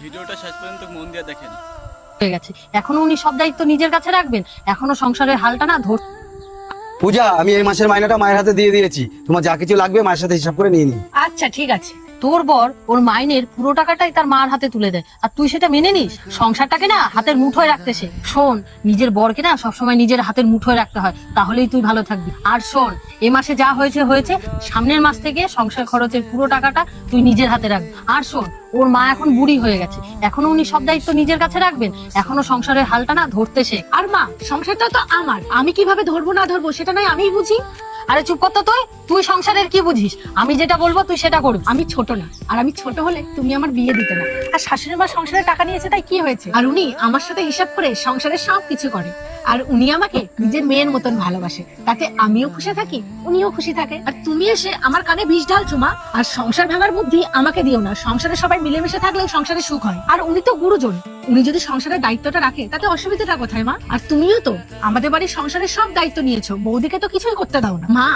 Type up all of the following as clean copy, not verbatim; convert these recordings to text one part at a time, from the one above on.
ভিডিওটা শেষ পর্যন্ত মন দিয়ে দেখেন। হয়ে গেছে, এখনো উনি সব দায়িত্ব নিজের কাছে রাখবেন? এখনো সংসারের হালটা না ধর। পূজা, আমি এই মাসের মাইনেটা মায়ের হাতে দিয়ে দিয়েছি। তোমার যা কিছু লাগবে মায়ের সাথে হিসাব করে নিয়ে নিই। আচ্ছা ঠিক আছে। তোর বর ওর মাইনের পুরো টাকাটাই তার মার হাতে তুলে দেয়, আর তুই সেটা মেনে নিস? সংসারটাকে না হাতের মুঠোয় রাখতে শেখ। শোন, নিজের বরকে না সবসময় নিজের হাতের মুঠোয় রাখতে হয়, তাহলেই তুই ভালো থাকবি। আর শোন, এ মাসে যা হয়েছে হয়েছে, সামনের মাস থেকে সংসার খরচের পুরো টাকাটা তুই নিজের হাতে রাখবি। আর শোন, ওর মা এখন বুড়ি হয়ে গেছে, এখনো উনি সব দায়িত্ব নিজের কাছে রাখবেন। এখনো সংসারের হালটা না ধরতে শেখ। আর মা, সংসারটা তো আমার, আমি কিভাবে ধরবো না ধরবো সেটা নয় আমিই বুঝি। আরে চুপ কর তো তুই। তুই সংসারের কি বুঝিস? আমি যেটা বলবো তুই সেটা করবি। আমি ছোট না, আর আমি ছোট হলে তুমি আমার বিয়ে দিতে না। আর শাশুড়ি মা সংসারে টাকা নিয়েছে তাই কি হয়েছে? আর উনি আমার সাথে হিসাব করে সংসারের সব কিছু করে। আর উনি আমাকে নিজের মেয়ের মতন ভালোবাসে, তাতে আমিও খুশি থাকি, উনিও খুশি থাকে। আর তুমি এসে আমার কানে বিষ ঢালছো মা। আর সংসার ভাঙার বুদ্ধি আমাকে দিও না। সংসারে সবাই মিলেমিশে থাকলেও সংসারে সুখ হয়। আর উনি তো গুরুজন, উনি যদি সংসারের দায়িত্বটা রাখে তাতে অসুবিধাটা কোথায় মা? আর তুমিও তো আমাদের বাড়ির সংসারের সব দায়িত্ব নিয়েছো, বৌদিকে তো কিছুই করতে দাও না মা।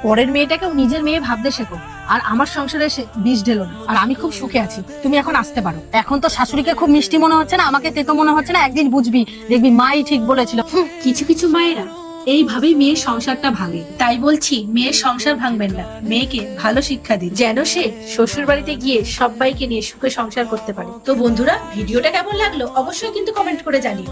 পরের মেয়েটাকেও নিজের মেয়ে ভাবতে শেখো, আর আমার সংসারে এসে বিষ ঢেলো না। আর আমি খুব সুখে আছি, তুমি এখন আসতে পারো। এখন তো শাশুড়িকে খুব মিষ্টি মনে হচ্ছে না, আমাকে তেতো মনে হচ্ছে না? একদিন বুঝবি, দেখবি মাই ঠিক বলেছিল। কিছু কিছু মায়েরা এইভাবেই মেয়ের সংসারটা ভাঙে। তাই বলছি, মেয়ের সংসার ভাঙবেন না, মেয়েকে ভালো শিক্ষা দিন, যেন সে শ্বশুর বাড়িতে গিয়ে সবাইকে নিয়ে সুখে সংসার করতে পারে। তো বন্ধুরা, ভিডিওটা কেমন লাগলো অবশ্যই কিন্তু কমেন্ট করে জানিও।